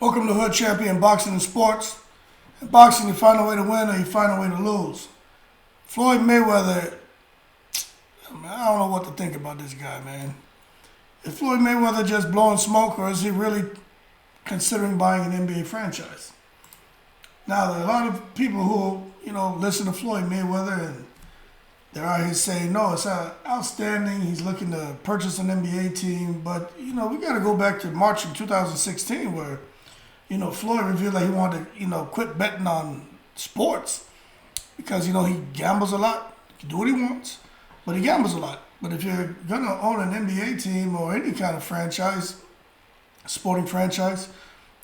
Welcome to Hood Champion Boxing and Sports. In boxing, you find a way to win or you find a way to lose. Floyd Mayweather, I don't know what to think about this guy, man. Is Floyd Mayweather just blowing smoke, or is he really considering buying an NBA franchise? Now, there are a lot of people who, listen to Floyd Mayweather, and they're out here saying, no, it's outstanding. He's looking to purchase an NBA team. But, we got to go back to March of 2016 where, Floyd revealed that he wanted to, quit betting on sports because, he gambles a lot. He can do what he wants, but he gambles a lot. But if you're going to own an NBA team or any kind of franchise, sporting franchise,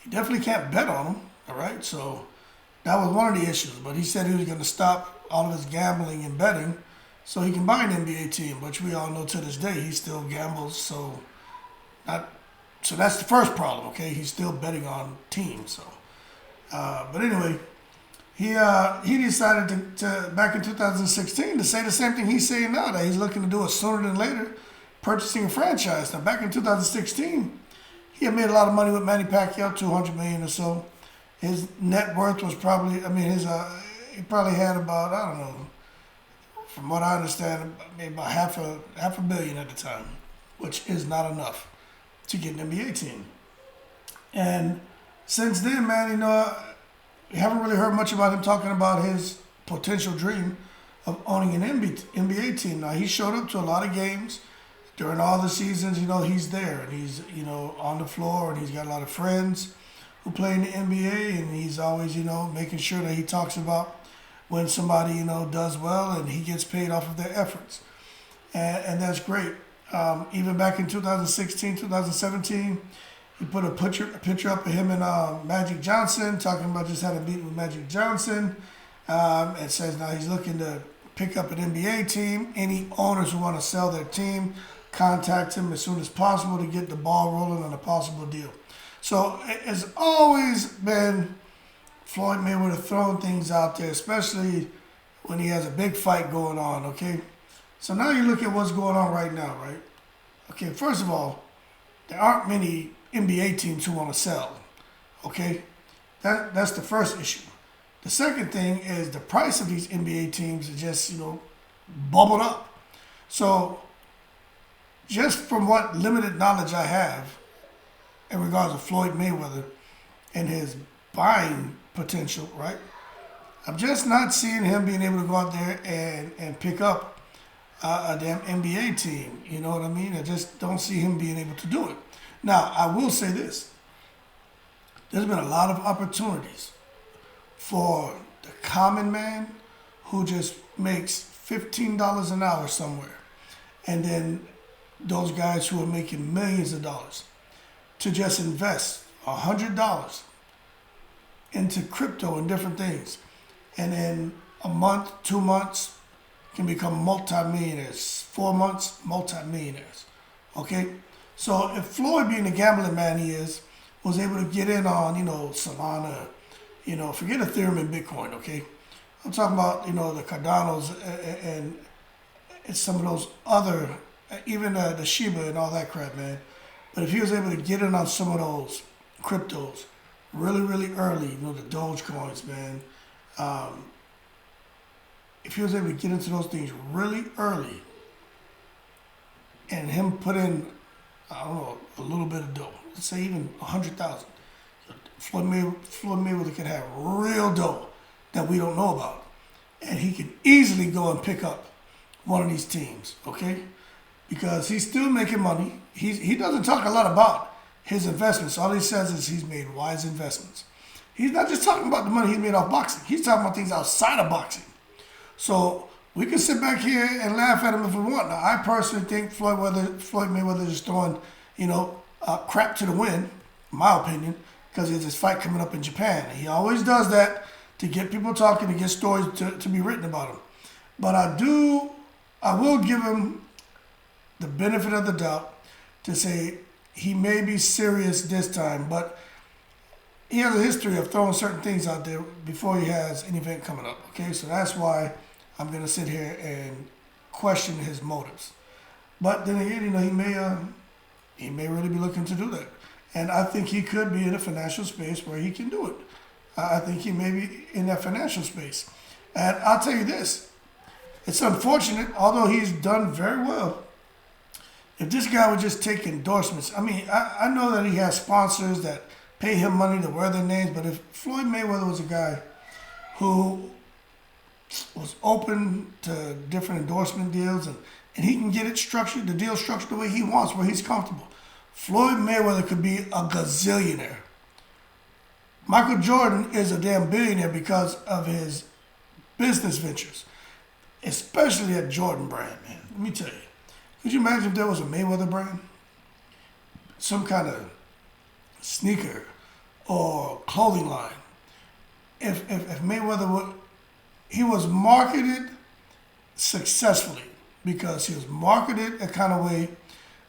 you definitely can't bet on them, all right? So that was one of the issues. But he said he was going to stop all of his gambling and betting so he can buy an NBA team, which we all know to this day he still gambles. So that's the first problem, okay? He's still betting on teams. So, but anyway, he decided to back in 2016 to say the same thing he's saying now, that he's looking to do it sooner than later, purchasing a franchise. Now, back in 2016, he had made a lot of money with Manny Pacquiao, $200 million or so. His net worth was probably, he probably had about, I don't know, from what I understand, maybe about half a billion at the time, which is not enough to get an NBA team. And since then, man, we haven't really heard much about him talking about his potential dream of owning an NBA team. Now, he showed up to a lot of games during all the seasons. He's there, and he's, on the floor, and he's got a lot of friends who play in the NBA, and he's always, making sure that he talks about when somebody, does well and he gets paid off of their efforts. And that's great. Even back in 2016, 2017, he put a picture up of him and Magic Johnson, talking about just had a meeting with Magic Johnson. It says now he's looking to pick up an NBA team. Any owners who want to sell their team, contact him as soon as possible to get the ball rolling on a possible deal. So it's always been Floyd Mayweather throwing things out there, especially when he has a big fight going on, okay? So now you look at what's going on right now, right? Okay, first of all, there aren't many NBA teams who want to sell, okay? That's the first issue. The second thing is the price of these NBA teams is just, bubbled up. So just from what limited knowledge I have in regards to Floyd Mayweather and his buying potential, right? I'm just not seeing him being able to go out there and pick up a damn NBA team. You know what I mean? I just don't see him being able to do it. Now, I will say this. There's been a lot of opportunities for the common man who just makes $15 an hour somewhere, and then those guys who are making millions of dollars to just invest $100 into crypto and different things, and in a month, 2 months, can become multimillionaires. 4 months, multimillionaires. Okay? So if Floyd, being the gambling man he is, was able to get in on, Solana, forget Ethereum and Bitcoin, okay? I'm talking about, the Cardanos and some of those other, even the Shiba and all that crap, man. But if he was able to get in on some of those cryptos really, really early, the Doge coins, man. If he was able to get into those things really early and him put in, I don't know, a little bit of dough, let's say even 100,000, Floyd Mayweather could have real dough that we don't know about. And he could easily go and pick up one of these teams, okay? Because he's still making money. He doesn't talk a lot about his investments. All he says is he's made wise investments. He's not just talking about the money he made off boxing. He's talking about things outside of boxing. So we can sit back here and laugh at him if we want. Now, I personally think Floyd Mayweather is throwing, crap to the wind, in my opinion, because there's this fight coming up in Japan. He always does that to get people talking, to get stories to be written about him. But I will give him the benefit of the doubt to say he may be serious this time, but he has a history of throwing certain things out there before he has an event coming up, okay? So that's why I'm going to sit here and question his motives. But then again, he may really be looking to do that. And I think he could be in a financial space where he can do it. I think he may be in that financial space. And I'll tell you this, it's unfortunate, although he's done very well, if this guy would just take endorsements. I mean, I know that he has sponsors that pay him money to wear their names, but if Floyd Mayweather was a guy who was open to different endorsement deals and he can get it structured, the deal structured the way he wants, where he's comfortable, Floyd Mayweather could be a gazillionaire. Michael Jordan is a damn billionaire because of his business ventures, especially that Jordan brand, man. Let me tell you. Could you imagine if there was a Mayweather brand? Some kind of sneaker or clothing line. If Mayweather he was marketed successfully because he was marketed a kind of way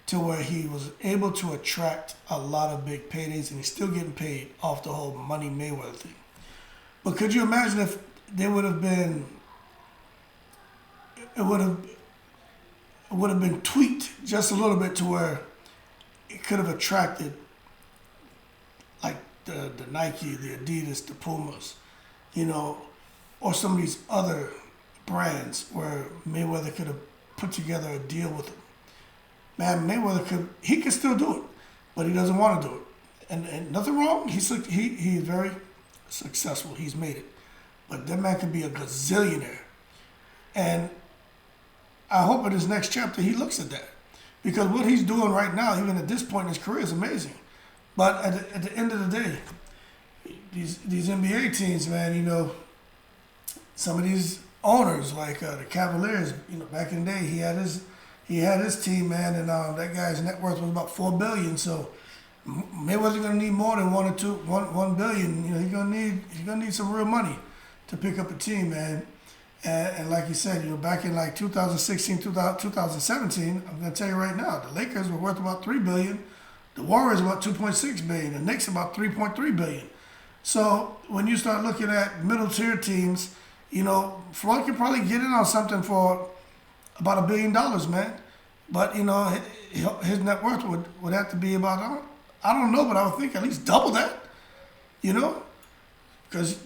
to where he was able to attract a lot of big paydays, and he's still getting paid off the whole Money Mayweather thing. But could you imagine if they would have been, it would have been tweaked just a little bit to where it could have attracted like the Nike, the Adidas, the Pumas, or some of these other brands where Mayweather could have put together a deal with them. Man, Mayweather could still do it, but he doesn't want to do it. And nothing wrong. He's very successful. He's made it. But that man could be a gazillionaire. And I hope in his next chapter he looks at that. Because what he's doing right now, even at this point in his career, is amazing. But at the end of the day, these NBA teams, man, some of these owners, like the Cavaliers, back in the day, he had his team, man, and that guy's net worth was about $4 billion. So Mayweather's gonna need more than $1 billion. He's gonna need some real money to pick up a team, man. And like you said, back in like 2016, 2017, I'm gonna tell you right now, the Lakers were worth about $3 billion. The Warriors about $2.6 billion. The Knicks about $3.3 billion. So when you start looking at middle tier teams, Floyd could probably get in on something for about $1 billion, man. But his net worth would have to be about, I don't know, but I would think at least double that. Because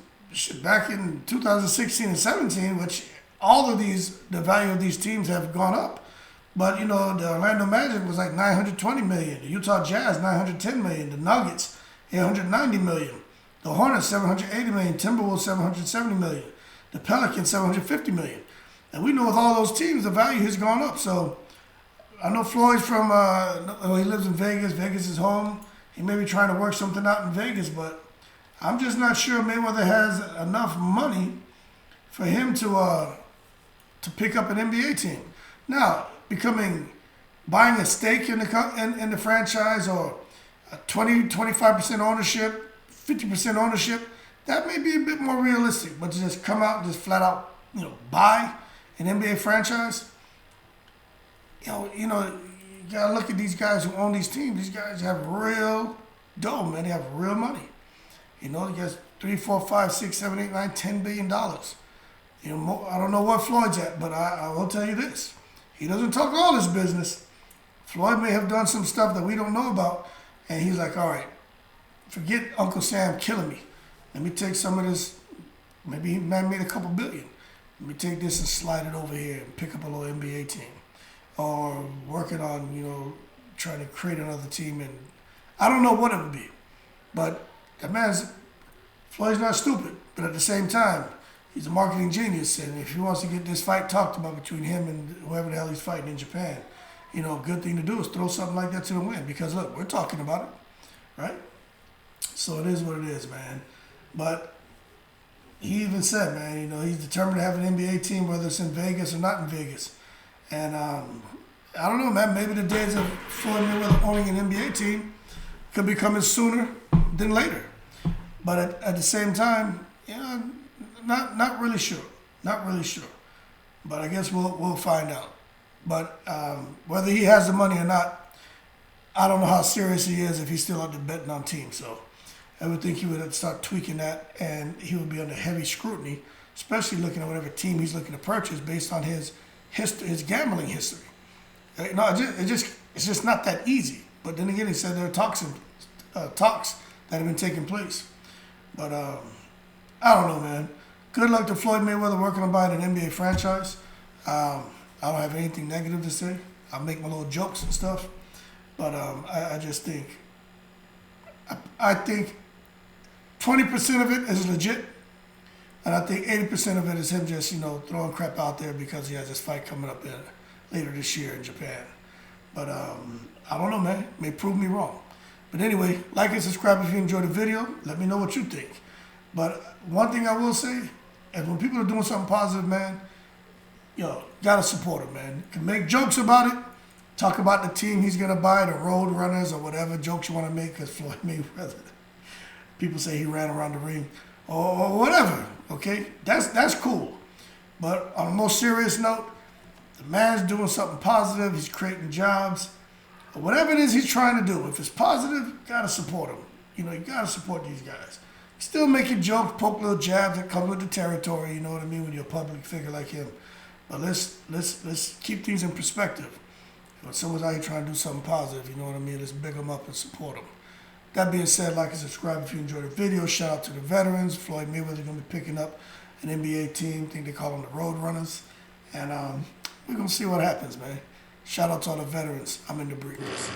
back in 2016 and 17, which the value of these teams have gone up. But the Orlando Magic was like $920 million. The Utah Jazz $910 million. The Nuggets $890 million. The Hornets $780 million. Timberwolves $770 million. The Pelicans $750 million. And we know with all those teams, the value has gone up. So I know Floyd's from, he lives in Vegas. Vegas is home. He may be trying to work something out in Vegas, but I'm just not sure Mayweather has enough money for him to pick up an NBA team. Now, buying a stake in the franchise, or 25% ownership, 50% ownership, that may be a bit more realistic. But to just come out and just flat out, buy an NBA franchise, you gotta look at these guys who own these teams. These guys have real dough, man. They have real money. He gets $3, $4, $5, $6, $7, $8, $9, $10 billion. I don't know what Floyd's at, but I will tell you this. He doesn't talk all this business. Floyd may have done some stuff that we don't know about, and he's like, all right, forget Uncle Sam killing me. Let me take some of this. Maybe he made a couple billion. Let me take this and slide it over here and pick up a little NBA team. Or working on, trying to create another team. And I don't know what it would be. But Floyd's not stupid. But at the same time, he's a marketing genius. And if he wants to get this fight talked about between him and whoever the hell he's fighting in Japan, a good thing to do is throw something like that to the wind. Because, look, we're talking about it. Right? So it is what it is, man. But he even said, man, he's determined to have an NBA team, whether it's in Vegas or not in Vegas. And I don't know, man. Maybe the days of Floyd Mayweather owning an NBA team could be coming sooner than later. But at the same time, not really sure. Not really sure. But I guess we'll find out. But whether he has the money or not, I don't know how serious he is if he's still out there betting on teams. So I would think he would start tweaking that, and he would be under heavy scrutiny, especially looking at whatever team he's looking to purchase based on his gambling history. No, it's just not that easy. But then again, he said there are talks talks that have been taking place. But I don't know, man. Good luck to Floyd Mayweather working on buying an NBA franchise. I don't have anything negative to say. I make my little jokes and stuff, but I just think I think 20% of it is legit, and I think 80% of it is him just throwing crap out there because he has this fight coming up later this year in Japan. But I don't know, man. It may prove me wrong. But anyway, like and subscribe if you enjoyed the video. Let me know what you think. But one thing I will say is when people are doing something positive, man, gotta support him, man. You can make jokes about it. Talk about the team he's gonna buy, the Road Runners or whatever jokes you want to make, because Floyd Mayweather. People say he ran around the ring or whatever. Okay, that's cool. But on a more serious note, the man's doing something positive. He's creating jobs. Whatever it is he's trying to do, if it's positive, you gotta support him. You gotta support these guys. Still making jokes, poke little jabs that come with the territory. You know what I mean? When you're a public figure like him. But let's keep things in perspective. When someone's out here trying to do something positive, you know what I mean? Let's big them up and support them. That being said, like and subscribe if you enjoyed the video. Shout out to the veterans. Floyd Mayweather going to be picking up an NBA team. I think they call them the Road Runners. And we're going to see what happens, man. Shout out to all the veterans. I'm in the breeze.